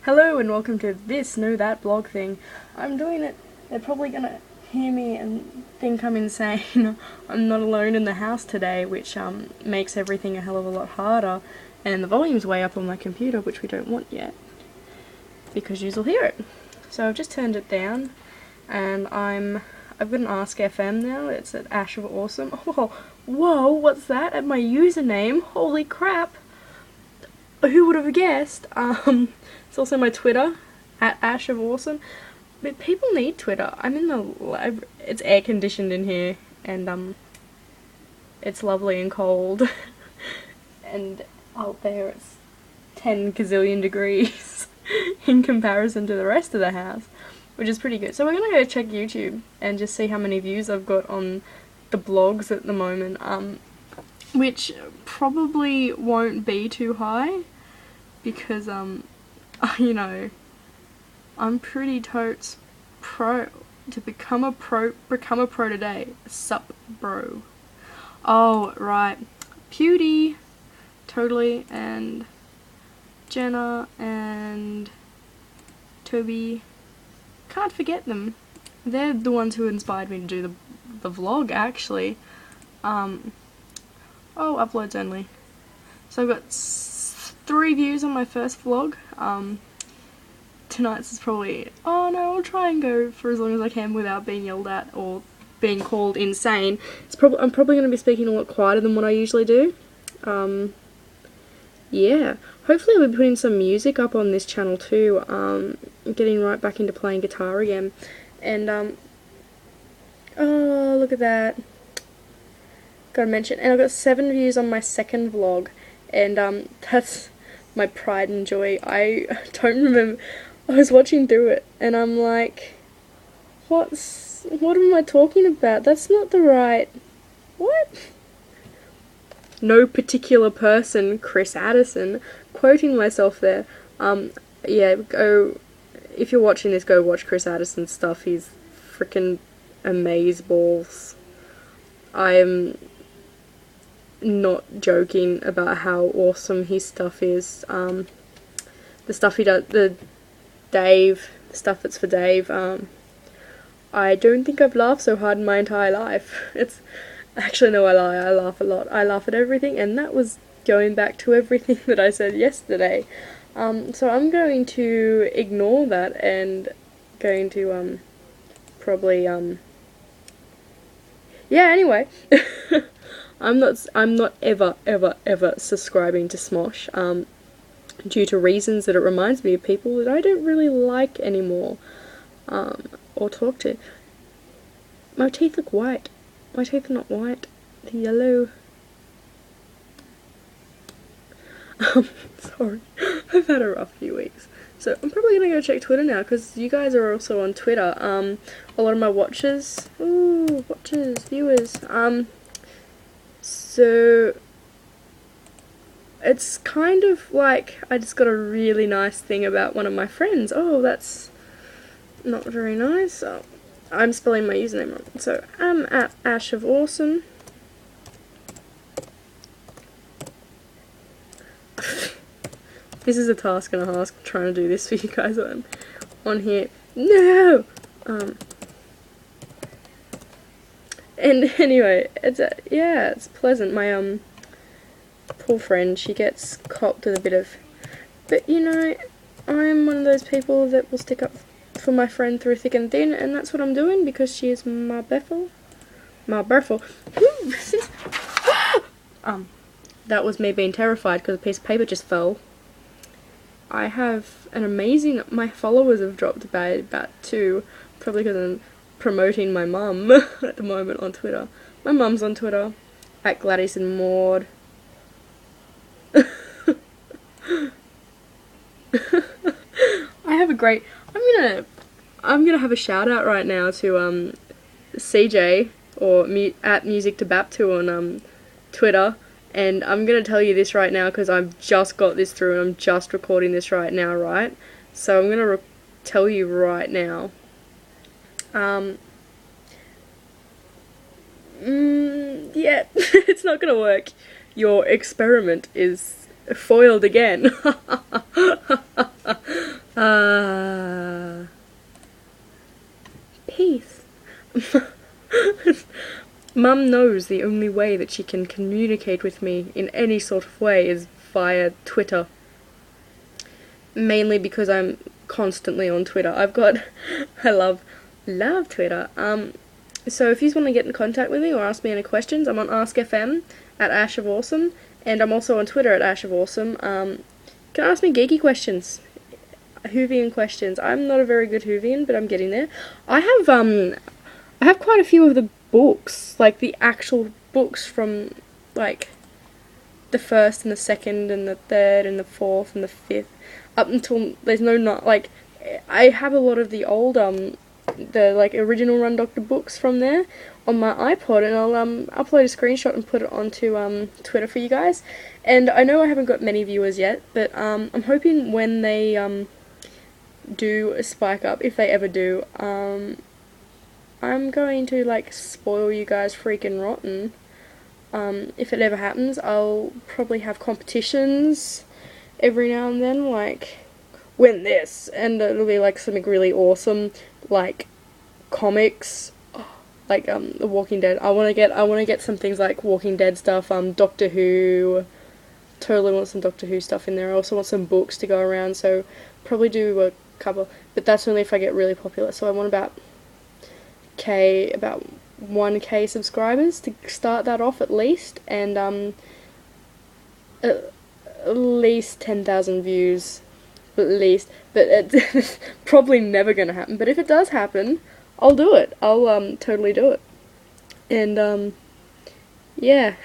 Hello and welcome to this Know That blog thing. I'm doing it. They're probably gonna hear me and think I'm insane. I'm not alone in the house today, which makes everything a hell of a lot harder. And the volume's way up on my computer, which we don't want yet, because you'll hear it. So I've just turned it down, and I've got an Ask FM now. It's at Ash of Awesome. Oh, whoa! What's that? At my username? Holy crap! Who would have guessed? It's also my Twitter, at Ash of Awesome. But people need Twitter. I'm in the library. It's air conditioned in here, and it's lovely and cold. And out there it's 10 gazillion degrees in comparison to the rest of the house, which is pretty good. So we're gonna go check YouTube and just see how many views I've got on the blogs at the moment. Which probably won't be too high, because you know, I'm pretty totes pro. To become a pro today. Sup, bro. Oh, right. Pewdie, totally, and Jenna and Toby. Can't forget them. They're the ones who inspired me to do the vlog, actually. Oh, uploads only. So I've got 3 views on my first vlog. Tonight's is probably, oh no, I'll try and go for as long as I can without being yelled at or being called insane. I'm probably going to be speaking a lot quieter than what I usually do. Yeah. Hopefully I'll be putting some music up on this channel too. Getting right back into playing guitar again. And, oh, look at that. Gotta mention, and I've got 7 views on my second vlog, and that's my pride and joy. I don't remember, I was watching through it, and I'm like, what am I talking about? That's not the right, what? No particular person, Chris Addison, quoting myself there. Yeah, if you're watching this, go watch Chris Addison's stuff. He's freaking amazeballs. I'm not joking about how awesome his stuff is. The stuff he does, the stuff that's for Dave, I don't think I've laughed so hard in my entire life. It's, actually no, I lie, I laugh a lot. I laugh at everything, and that was going back to everything that I said yesterday. So I'm going to ignore that and going to, probably, yeah, anyway. I'm not ever subscribing to Smosh, due to reasons that it reminds me of people that I don't really like anymore, or talk to. My teeth look white. My teeth are not white. They're yellow. Sorry. I've had a rough few weeks. So I'm probably gonna go check Twitter now, because you guys are also on Twitter. A lot of my viewers, so it's kind of like I just got a really nice thing about one of my friends. Oh, that's not very nice. Oh, I'm spelling my username wrong. So I'm at Ash of Awesome. This is a task and a half, trying to do this for you guys on here. No! And anyway, it's pleasant. My, poor friend, she gets copped with a bit of, but you know, I'm one of those people that will stick up for my friend through thick and thin, and that's what I'm doing, because she is my Bethel. That was me being terrified because a piece of paper just fell. I have an amazing, my followers have dropped by about 2, probably because I'm promoting my mum at the moment on Twitter. My mum's on Twitter, at Gladys and Maud. I have a great, I'm gonna have a shout out right now to CJ, or at Music to Baptu on Twitter, and I'm gonna tell you this right now because I've just got this through and I'm just recording this right now, right? So I'm gonna tell you right now. Yeah, it's not gonna work. Your experiment is foiled again. Peace. Mum knows the only way that she can communicate with me in any sort of way is via Twitter. Mainly because I'm constantly on Twitter. I love Twitter. So if you want to get in contact with me or ask me any questions, I'm on Ask FM at Ash of Awesome, and I'm also on Twitter at Ash of Awesome. You can ask me geeky questions, Whovian questions. I'm not a very good Whovian, but I'm getting there. I have quite a few of the books, like the actual books from like the first and the second and the third and the fourth and the fifth, up until there's no not like I have a lot of the old the like original Run Doctor books from there on my iPod, and I'll upload a screenshot and put it onto Twitter for you guys. And I know I haven't got many viewers yet, but I'm hoping when they do spike up, if they ever do, I'm going to like spoil you guys freaking rotten. If it ever happens, I'll probably have competitions every now and then, like win this, and it'll be like something really awesome, like comics, like The Walking Dead. I want to get some things like Walking Dead stuff, Doctor Who. Totally want some Doctor Who stuff in there. I also want some books to go around, so probably do a couple, but that's only if I get really popular. So I want about 1K subscribers to start that off at least, and at least 10,000 views, at least. But it's probably never gonna happen. But if it does happen, I'll do it. I'll totally do it. And yeah.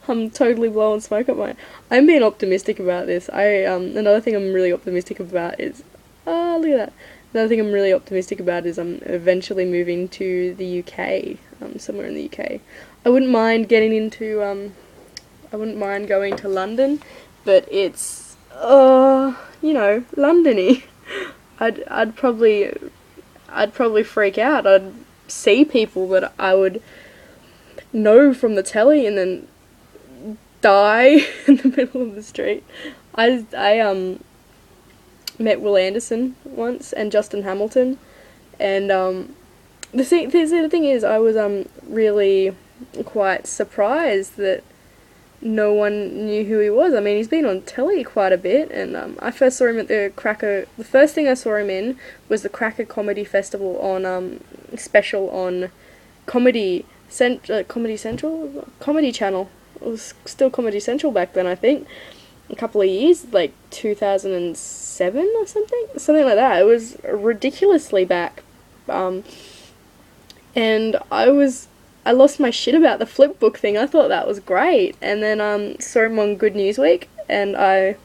I'm totally blowing smoke up my... I'm being optimistic about this. Another thing I'm really optimistic about is... look at that. Another thing I'm really optimistic about is I'm eventually moving to the UK, somewhere in the UK. I wouldn't mind getting into, I wouldn't mind going to London, but it's, you know, London-y. I'd probably freak out. I'd see people that I would know from the telly and then die in the middle of the street. I met Will Anderson once and Justin Hamilton, and the thing is, I was really quite surprised that no one knew who he was. I mean, he's been on telly quite a bit, and I first saw him at the Cracker. The first thing I saw him in was the Cracker Comedy Festival on special on Comedy Central, Comedy Channel. It was still Comedy Central back then, I think. A couple of years, like 2007 or something like that. It was ridiculously back, and I lost my shit about the flip book thing. I thought that was great, and then saw him on Good News Week, and I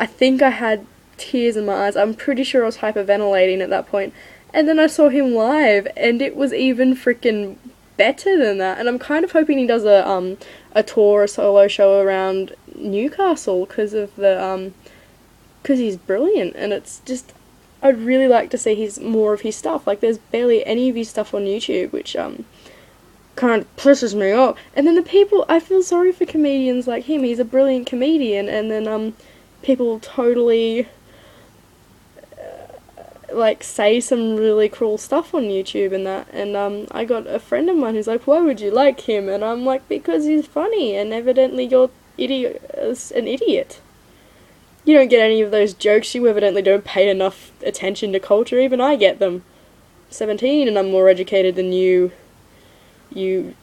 think I had tears in my eyes. I'm pretty sure I was hyperventilating at that point, and then I saw him live, and it was even freaking better than that. And I'm kind of hoping he does a tour, a solo show around Newcastle, because he's brilliant, and it's just, I'd really like to see more of his stuff. Like, there's barely any of his stuff on YouTube, which kind of pisses me off. And then the people, I feel sorry for comedians like him. He's a brilliant comedian, and then people totally like say some really cruel stuff on YouTube and that, and I got a friend of mine who's like, why would you like him? And I'm like, because he's funny, and evidently you're an idiot. You don't get any of those jokes. You evidently don't pay enough attention to culture. Even I get them. 17, and I'm more educated than you. You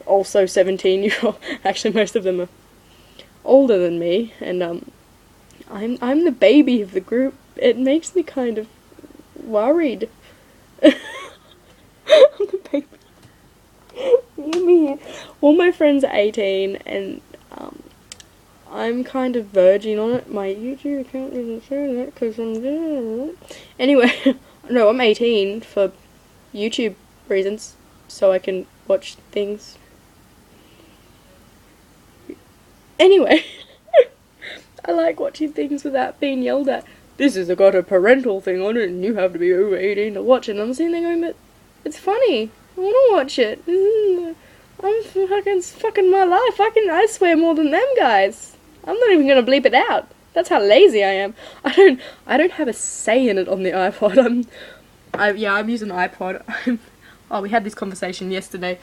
also 17. You're actually, most of them are older than me, and I'm the baby of the group. It makes me kind of worried. I'm the baby. You mean? All my friends are 18, and I'm kind of verging on it. My YouTube account isn't showing that because I'm doing it. Anyway, no, I'm 18 for YouTube reasons, so I can watch things. Anyway, I like watching things without being yelled at. This has got a parental thing on it, and you have to be over 18 to watch it. And I'm sitting there going, but it's funny. I want to watch it. I'm fucking my life. I swear more than them guys. I'm not even gonna bleep it out. That's how lazy I am. I don't have a say in it on the iPod. I'm using an iPod. Oh, we had this conversation yesterday.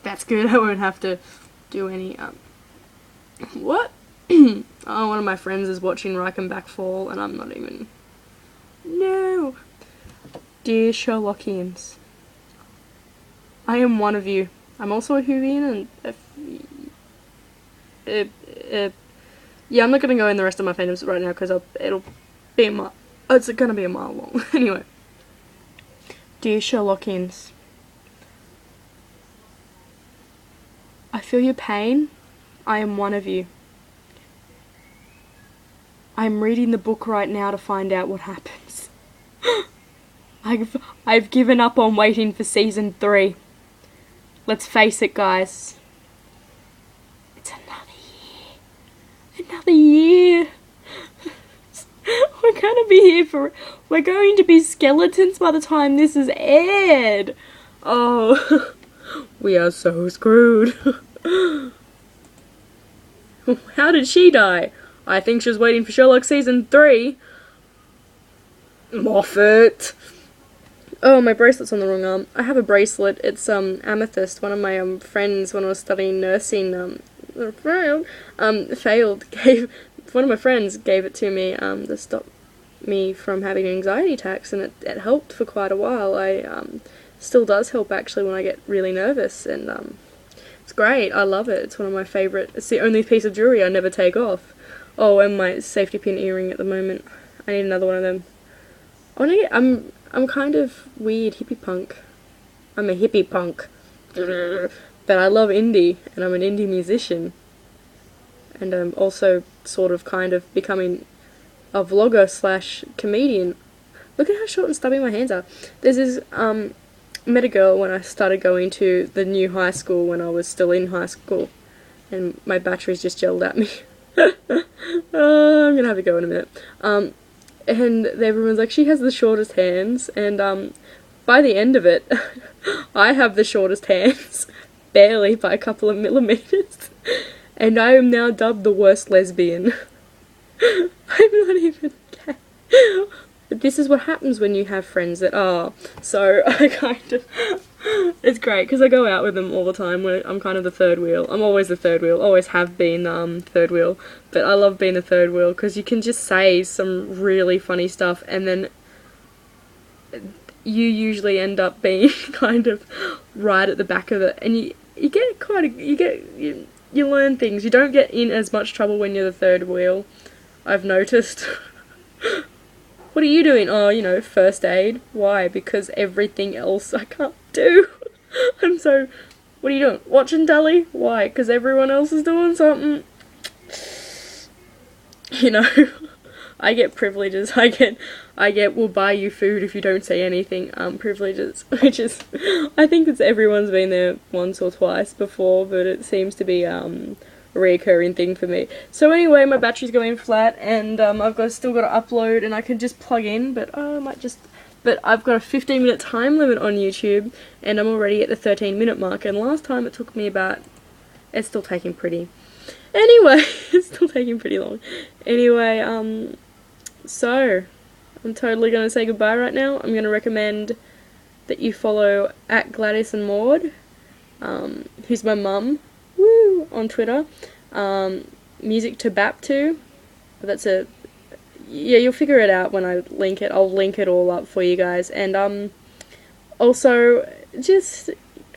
That's good. I won't have to do any what? Oh, one of my friends is watching Reichenbach fall, and I'm not even. No. Dear Sherlockians, I am one of you. I'm also a Whovian, and yeah, I'm not gonna go in the rest of my fandoms right now because it'll be a mile. It's gonna be a mile long. Anyway, dear Sherlockians, I feel your pain. I am one of you. I'm reading the book right now to find out what happens. I've given up on waiting for season 3. Let's face it, guys. It's another year. Another year. We're going to be skeletons by the time this is aired. Oh, we are so screwed. How did she die? I think she was waiting for Sherlock season 3. Moffat. Oh, my bracelet's on the wrong arm. I have a bracelet. It's amethyst. One of my friends, when I was studying nursing, failed. Gave one of my friends gave it to me to stop me from having anxiety attacks, and it helped for quite a while. I still does help actually when I get really nervous, and it's great. I love it. It's one of my favourite. It's the only piece of jewellery I never take off. Oh, and my safety pin earring at the moment. I need another one of them. I'm kind of weird hippie punk. I'm a hippie punk. But I love indie, and I'm an indie musician. And I'm also sort of kind of becoming a vlogger slash comedian. Look at how short and stubby my hands are. There's this, met a girl when I started going to the new high school when I was still in high school. And my batteries just gelled at me. I'm gonna have to go in a minute. And everyone's like, she has the shortest hands, and by the end of it, I have the shortest hands, barely by a couple of millimeters, and I am now dubbed the worst lesbian. I'm not even gay. But this is what happens when you have friends that are, so I kind of, it's great, because I go out with them all the time, where I'm kind of the third wheel. I'm always the third wheel, always have been third wheel, but I love being the third wheel, because you can just say some really funny stuff, and then you usually end up being kind of right at the back of it, and you get you learn things. You don't get in as much trouble when you're the third wheel, I've noticed. What are you doing? Oh, you know, first aid. Why? Because everything else I can't do. What are you doing? Watching telly? Why? Because everyone else is doing something. You know, I get privileges. I get we'll buy you food if you don't say anything, privileges, which is, I think everyone's been there once or twice before, but it seems to be, a reoccurring thing for me. So anyway, my battery's going flat, and still got to upload, and I can just plug in, but but I've got a 15-minute time limit on YouTube, and I'm already at the 13-minute mark, and last time it took me about, it's still taking pretty, anyway, it's still taking pretty long. Anyway, so, I'm totally going to say goodbye right now. I'm going to recommend that you follow @Gladys and Maud, who's my mum, woo, on Twitter. Music to Bap to. Yeah, you'll figure it out when I link it. I'll link it all up for you guys. And also, just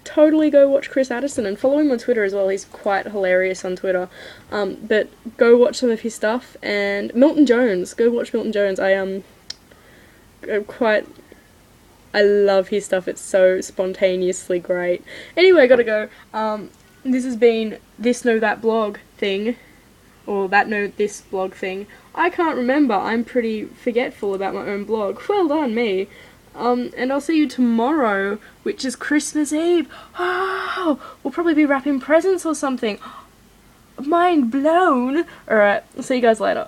totally go watch Chris Addison and follow him on Twitter as well. He's quite hilarious on Twitter. But go watch some of his stuff. And Milton Jones, go watch Milton Jones. I love his stuff. It's so spontaneously great. Anyway, I gotta go. This has been This Know That blog thing, or That Know This blog thing. I can't remember. I'm pretty forgetful about my own blog. Well done, me. And I'll see you tomorrow, which is Christmas Eve. Oh, we'll probably be wrapping presents or something. Mind blown. Alright, I'll see you guys later.